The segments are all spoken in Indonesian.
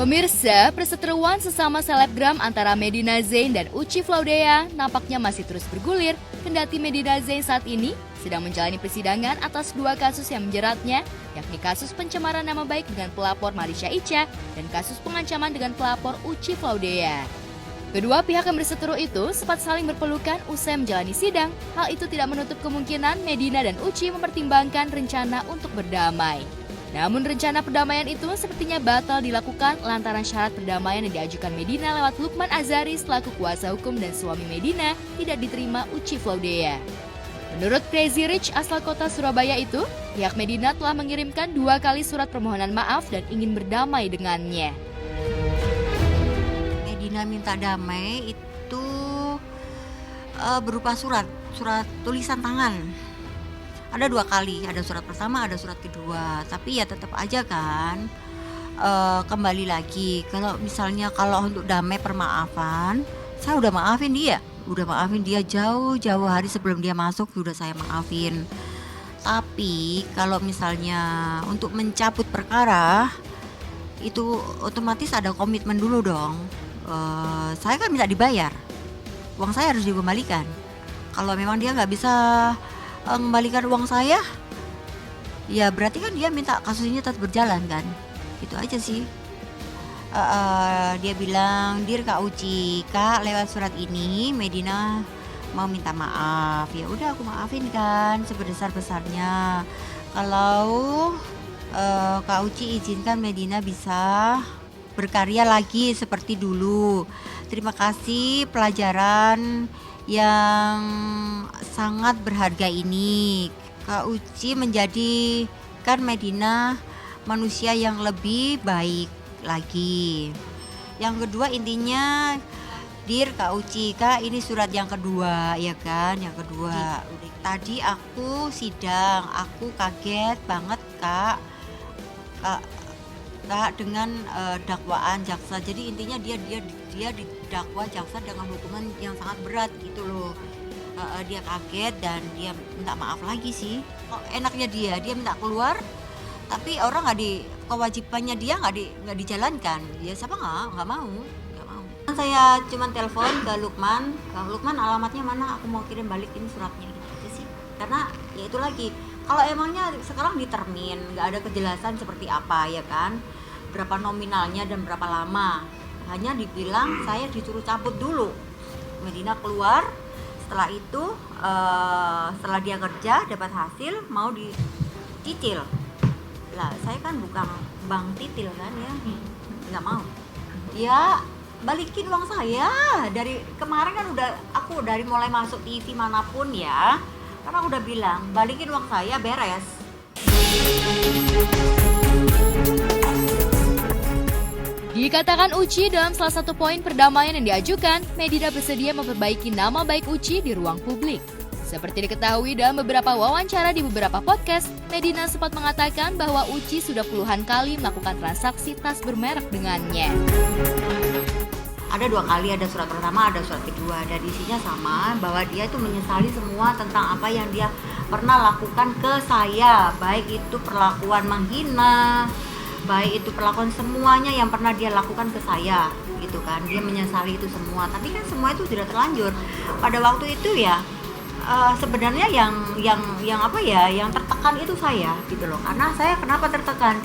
Pemirsa, perseteruan sesama selebgram antara Medina Zain dan Uci Flaudea nampaknya masih terus bergulir, kendati Medina Zain saat ini sedang menjalani persidangan atas dua kasus yang menjeratnya, yakni kasus pencemaran nama baik dengan pelapor Marisha Icha dan kasus pengancaman dengan pelapor Uci Flaudea. Kedua pihak yang berseteru itu sempat saling berpelukan usai menjalani sidang. Hal itu tidak menutup kemungkinan Medina dan Uci mempertimbangkan rencana untuk berdamai. Namun rencana perdamaian itu sepertinya batal dilakukan lantaran syarat perdamaian yang diajukan Medina lewat Lukman Azhari selaku kuasa hukum dan suami Medina tidak diterima Uci Flaudea. Menurut Crazy Rich asal kota Surabaya itu, pihak Medina telah mengirimkan 2 kali surat permohonan maaf dan ingin berdamai dengannya. Medina minta damai itu berupa surat tulisan tangan. Ada 2 kali, ada surat pertama, ada surat kedua. Tapi ya tetap aja kan, kembali lagi. Kalau misalnya untuk damai permaafan, saya udah maafin dia jauh-jauh hari sebelum dia masuk sudah saya maafin. Tapi kalau misalnya untuk mencabut perkara, itu otomatis ada komitmen dulu dong. Saya kan minta dibayar, uang saya harus dikembalikan. Kalau memang dia nggak bisa mengembalikan uang saya, ya berarti kan dia minta kasus ini tetap berjalan kan, itu aja sih. Dia bilang, "Dir Kak Uci, Kak lewat surat ini Medina mau minta maaf." Ya udah aku maafin kan sebesar-besarnya. Kalau Kak Uci izinkan Medina bisa berkarya lagi seperti dulu. Terima kasih pelajaran yang sangat berharga ini. Kak Uci menjadikan Medina manusia yang lebih baik lagi. Yang kedua intinya, Dir Kak Uci, Kak ini surat yang kedua ya kan, yang kedua. Tadi aku sidang, aku kaget banget Kak dengan dakwaan jaksa. Jadi intinya dia didakwa jaksa dengan hukuman yang sangat berat gitu loh. Dia kaget dan dia minta maaf lagi sih. Enaknya dia minta keluar, tapi orang kewajibannya dia nggak dijalankan. Ya siapa nggak mau. Saya cuma telepon ke Lukman, Lukman alamatnya mana? Aku mau kirim balik ini suratnya gitu aja sih. Karena ya itu lagi, kalau emangnya sekarang ditermin, nggak ada kejelasan seperti apa ya kan, berapa nominalnya dan berapa lama. Hanya dibilang saya disuruh cabut dulu. Medina keluar, setelah itu setelah dia kerja dapat hasil mau dicicil. Lah saya kan bukan bank titil kan ya, nggak mau. Ya balikin uang saya. Dari kemarin kan aku dari mulai masuk TV manapun ya, karena udah bilang balikin uang saya beres. Dikatakan Uci dalam salah satu poin perdamaian yang diajukan, Medina bersedia memperbaiki nama baik Uci di ruang publik. Seperti diketahui dalam beberapa wawancara di beberapa podcast, Medina sempat mengatakan bahwa Uci sudah puluhan kali melakukan transaksi tas bermerek dengannya. Ada 2 kali, ada surat pertama, ada surat kedua, dan isinya sama, bahwa dia itu menyesali semua tentang apa yang dia pernah lakukan ke saya, baik itu perlakuan menghina, baik itu perlakuan semuanya yang pernah dia lakukan ke saya, gitu kan. Dia menyesali itu semua, tapi kan semua itu sudah terlanjur. Pada waktu itu ya, sebenarnya yang tertekan itu saya, gitu loh. Karena saya kenapa tertekan?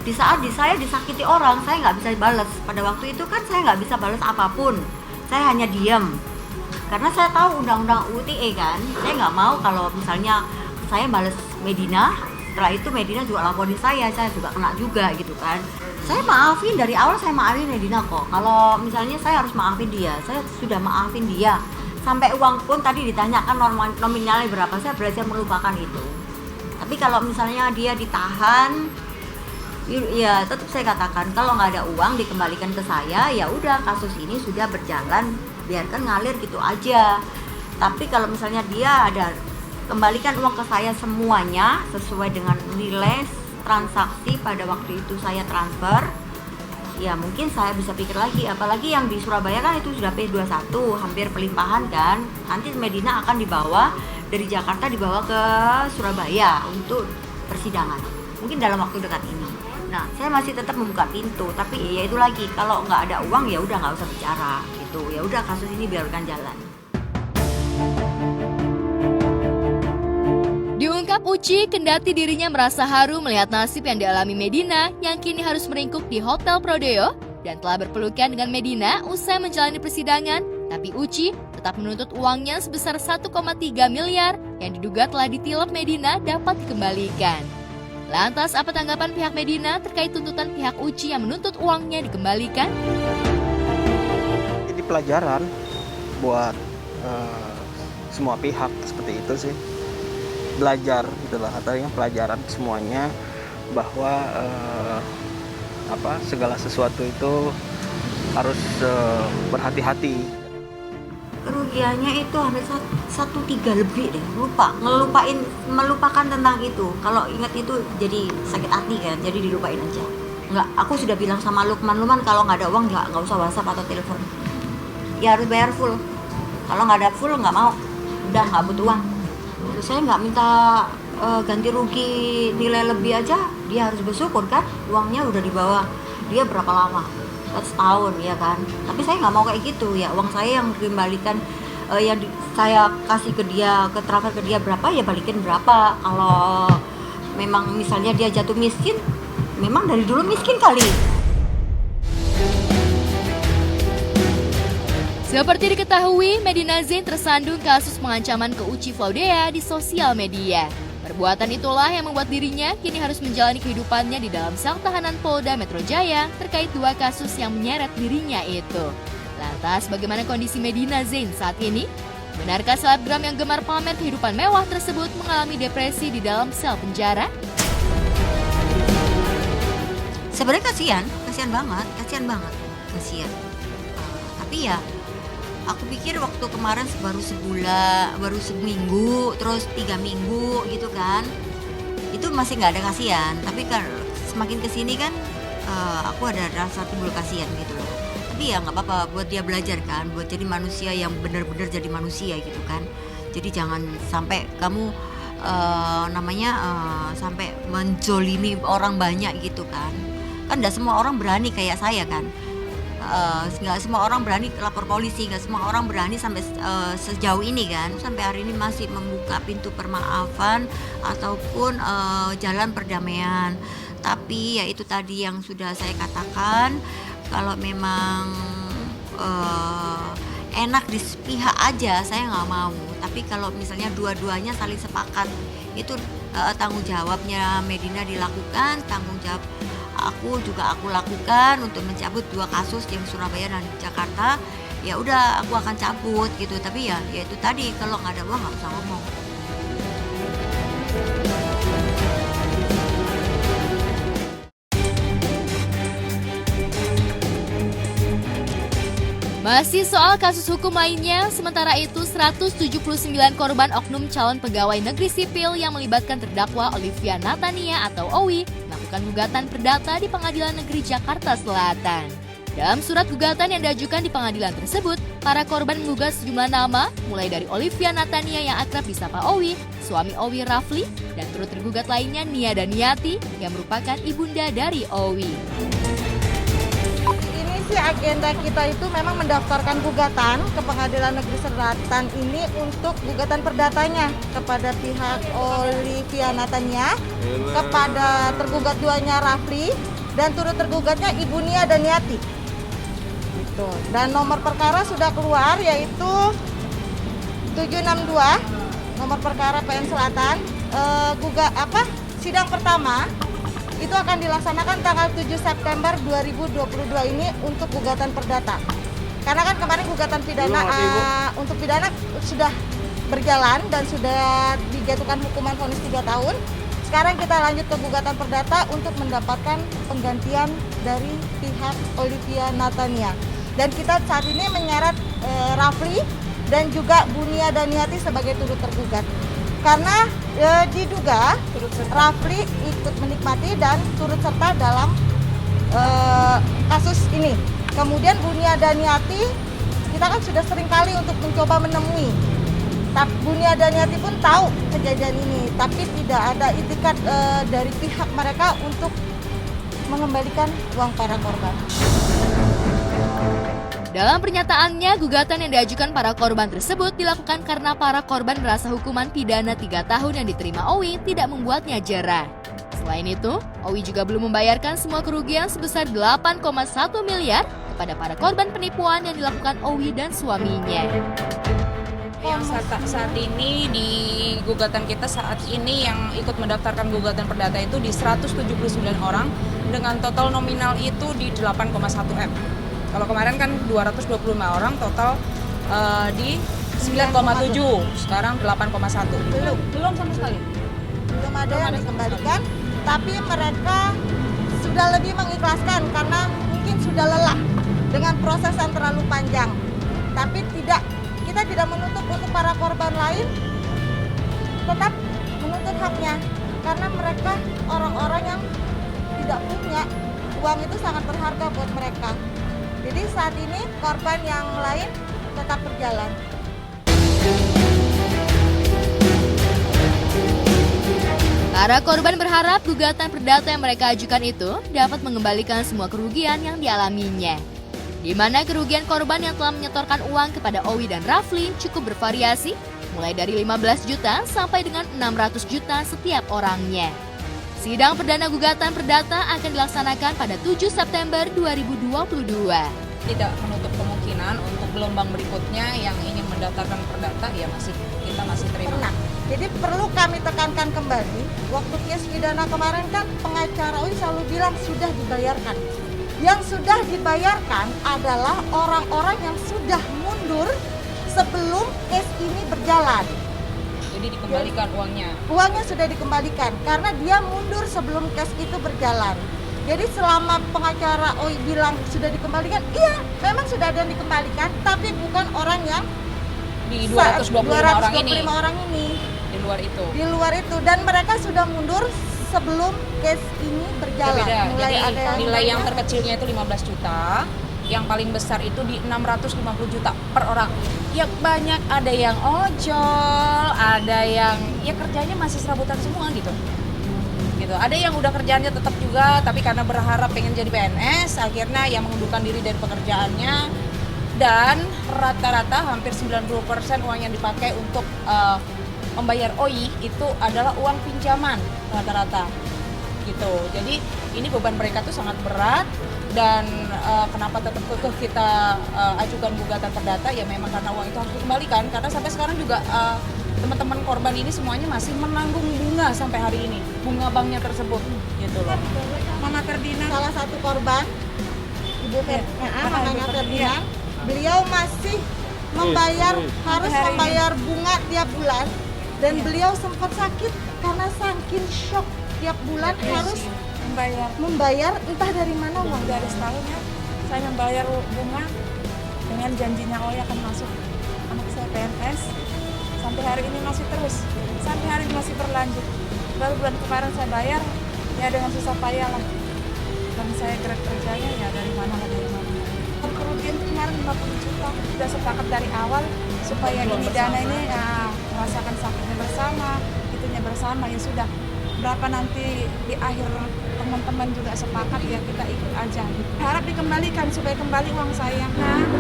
Di saat saya disakiti orang, saya nggak bisa balas. Pada waktu itu kan saya nggak bisa balas apapun, saya hanya diam. Karena saya tahu undang-undang UITE kan, saya nggak mau kalau misalnya saya balas Medina, setelah itu Medina juga laporin saya juga kena juga gitu kan. Saya maafin, dari awal saya maafin Medina kok. Kalau misalnya saya harus maafin dia, saya sudah maafin dia. Sampai uang pun tadi ditanyakan nominalnya berapa, saya berhasil melupakan itu. Tapi kalau misalnya dia ditahan, ya tetap saya katakan kalau nggak ada uang dikembalikan ke saya, ya udah kasus ini sudah berjalan, biarkan ngalir gitu aja. Tapi kalau misalnya dia ada kembalikan uang ke saya semuanya sesuai dengan nilai transaksi pada waktu itu saya transfer, ya mungkin saya bisa pikir lagi. Apalagi yang di Surabaya kan itu sudah P21, hampir pelimpahan kan. Nanti Medina akan dibawa dari Jakarta dibawa ke Surabaya untuk persidangan. mungkin dalam waktu dekat ini. Nah, saya masih tetap membuka pintu, tapi ya itu lagi, kalau nggak ada uang ya udah nggak usah bicara gitu. Ya udah, kasus ini biarkan jalan. Diungkap Uci, kendati dirinya merasa haru melihat nasib yang dialami Medina yang kini harus meringkuk di Hotel Prodeo dan telah berpelukan dengan Medina usai menjalani persidangan, tapi Uci tetap menuntut uangnya sebesar 1,3 miliar yang diduga telah ditilep Medina dapat dikembalikan. Lantas apa tanggapan pihak Medina terkait tuntutan pihak Uci yang menuntut uangnya dikembalikan? Jadi pelajaran buat semua pihak seperti itu sih. Belajar itulah, artinya pelajaran semuanya bahwa segala sesuatu itu harus berhati-hati. Kerugiannya itu hampir 1,3 lebih deh, melupakan tentang itu. Kalau ingat itu jadi sakit hati kan, jadi dilupain aja. Nggak, aku sudah bilang sama Lukman, kalau nggak ada uang nggak usah WhatsApp atau telepon. Ya harus bayar full. Kalau nggak ada full nggak mau, udah nggak butuh uang. Saya nggak minta ganti rugi nilai lebih aja, dia harus bersyukur kan, uangnya udah dibawa. Dia berapa lama? Setahun ya kan. Tapi saya nggak mau kayak gitu ya, uang saya yang dikembalikan, yang saya kasih ke dia, ke transfer ke dia berapa ya balikin berapa. Kalau memang misalnya dia jatuh miskin, memang dari dulu miskin kali. Seperti diketahui, Medina Zain tersandung kasus pengancaman ke Uci Flaudea di sosial media. Perbuatan itulah yang membuat dirinya kini harus menjalani kehidupannya di dalam sel tahanan Polda Metro Jaya terkait 2 kasus yang menyeret dirinya itu. Lantas bagaimana kondisi Medina Zain saat ini? Benarkah selebgram yang gemar pamer kehidupan mewah tersebut mengalami depresi di dalam sel penjara? Sebenarnya kasihan banget. Tapi ya, aku pikir waktu kemarin baru seminggu, terus 3 minggu gitu kan, itu masih nggak ada kasihan. Tapi kan semakin kesini kan, aku ada rasa timbul kasihan gitu loh. Tapi ya nggak apa-apa, buat dia belajar kan, buat jadi manusia yang benar-benar jadi manusia gitu kan. Jadi jangan sampai kamu sampai menjolimi orang banyak gitu kan. Kan nggak semua orang berani kayak saya kan. Nggak semua orang berani lapor polisi, nggak semua orang berani sampai sejauh ini kan, sampai hari ini masih membuka pintu permaafan ataupun jalan perdamaian. Tapi ya itu tadi yang sudah saya katakan, kalau memang enak di pihak aja saya nggak mau, tapi kalau misalnya dua-duanya saling sepakat, itu tanggung jawabnya Medina dilakukan, tanggung jawab aku lakukan untuk mencabut 2 kasus yang Surabaya dan Jakarta. Ya udah, aku akan cabut gitu. Tapi ya itu tadi, kalau nggak ada uang nggak usah ngomong. Masih soal kasus hukum lainnya, sementara itu 179 korban oknum calon pegawai negeri sipil yang melibatkan terdakwa Olivia Natania atau Owi melakukan gugatan perdata di Pengadilan Negeri Jakarta Selatan. Dalam surat gugatan yang diajukan di pengadilan tersebut, para korban menggugat sejumlah nama, mulai dari Olivia Natania yang akrab disapa Owi, suami Owi Rafli, dan turut tergugat lainnya Nia Daniati yang merupakan ibunda dari Owi. Agenda kita itu memang mendaftarkan gugatan ke Pengadilan Negeri Selatan ini untuk gugatan perdatanya kepada pihak Olivia Natania, kepada tergugat duanya Rafli, dan turut tergugatnya Ibu Nia Daniati. Gitu. Dan nomor perkara sudah keluar, yaitu 762 nomor perkara PN Selatan. Sidang pertama itu akan dilaksanakan tanggal 7 September 2022 ini untuk gugatan perdata. Karena kan kemarin gugatan pidana untuk pidana sudah berjalan dan sudah dijatuhkan hukuman vonis 3 tahun. Sekarang kita lanjut ke gugatan perdata untuk mendapatkan penggantian dari pihak Olivia Natania. Dan kita saat ini menyeret Rafli dan juga Bu Nia Daniati sebagai turut tergugat. Karena diduga Rafli ikut menikmati dan turut serta dalam kasus ini. Kemudian Bu Nia Daniati, kita kan sudah sering kali untuk mencoba menemui Bunia Daniati pun tahu kejadian ini, tapi tidak ada itikat dari pihak mereka untuk mengembalikan uang para korban. Dalam pernyataannya, gugatan yang diajukan para korban tersebut dilakukan karena para korban merasa hukuman pidana 3 tahun yang diterima Owi tidak membuatnya jera. Selain itu, Owi juga belum membayarkan semua kerugian sebesar 8,1 miliar kepada para korban penipuan yang dilakukan Owi dan suaminya. Yang saat ini di gugatan kita saat ini yang ikut mendaftarkan gugatan perdata itu di 179 orang dengan total nominal itu di 8,1 M. Kalau kemarin kan 225 orang, total di 9,7, sekarang 8,1. Belum sama sekali. Belum ada yang dikembalikan, tapi mereka sudah lebih mengikhlaskan karena mungkin sudah lelah dengan proses yang terlalu panjang. Tapi kita tidak menutup untuk para korban lain tetap menuntut haknya, karena mereka orang-orang yang tidak punya uang, itu sangat berharga buat mereka. Jadi saat ini korban yang lain tetap berjalan. Para korban berharap gugatan perdata yang mereka ajukan itu dapat mengembalikan semua kerugian yang dialaminya. Di mana kerugian korban yang telah menyetorkan uang kepada Owi dan Rafli cukup bervariasi, mulai dari 15 juta sampai dengan 600 juta setiap orangnya. Sidang perdana gugatan perdata akan dilaksanakan pada 7 September 2022. Tidak menutup kemungkinan untuk gelombang berikutnya yang ingin mendaftarkan perdata, ya kita masih terima. Jadi perlu kami tekankan kembali, waktu kes pidana kemarin kan pengacara Owi selalu bilang sudah dibayarkan. Yang sudah dibayarkan adalah orang-orang yang sudah mundur sebelum kes ini berjalan. Jadi dikembalikan uangnya. Uangnya sudah dikembalikan karena dia mundur sebelum kes itu berjalan. Jadi selama pengacara Owi bilang sudah dikembalikan, iya memang sudah ada yang dikembalikan, tapi bukan orang yang Di 225 orang ini. Di luar itu. Di luar itu, dan mereka sudah mundur sebelum kes ini berjalan. Beda. Mulai Jadi ada nilai yang terkecilnya itu 15 juta, yang paling besar itu di 650 juta per orang. Ya banyak, ada yang ojol, ada yang ya kerjanya masih serabutan semua gitu. Ada yang udah kerjaannya tetap juga, tapi karena berharap pengen jadi PNS, akhirnya yang mengundurkan diri dari pekerjaannya. Dan rata-rata hampir 90% uang yang dipakai untuk membayar OI itu adalah uang pinjaman rata-rata gitu. Jadi ini beban mereka tuh sangat berat, dan kenapa tetap kekeh kita ajukan gugatan perdata, ya memang karena uang itu harus dikembalikan, karena sampai sekarang juga teman-teman korban ini semuanya masih menanggung bunga sampai hari ini, bunga banknya tersebut gitu loh. Mama Ferdinand, salah satu korban, mamanya Ferdinand, beliau masih membayar, harus membayar bunga tiap bulan, dan beliau sempat sakit karena saking shock tiap bulan harus membayar entah dari mana uang. Dari setahun ya, saya membayar bunga dengan janjinya Owi akan masuk anak saya PNS. Sampai hari ini masih terus, sampai hari ini masih berlanjut. Baru bulan kemarin saya bayar, ya dengan susah payah lah. Dan saya gerak kerjanya ya dari mana. Kerugian kemarin 50 juta, sudah sepakat dari awal supaya ini dana ini merasakan sakitnya bersama, itunya bersama, ya sudah. Berapa nanti di akhir teman-teman juga sepakat, ya kita ikut aja. Harap dikembalikan supaya kembali uang saya.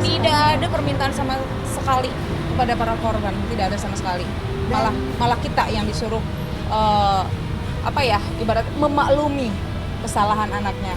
Tidak ada permintaan sama sekali kepada para korban, tidak ada sama sekali. Malah kita yang disuruh ibarat memaklumi kesalahan anaknya.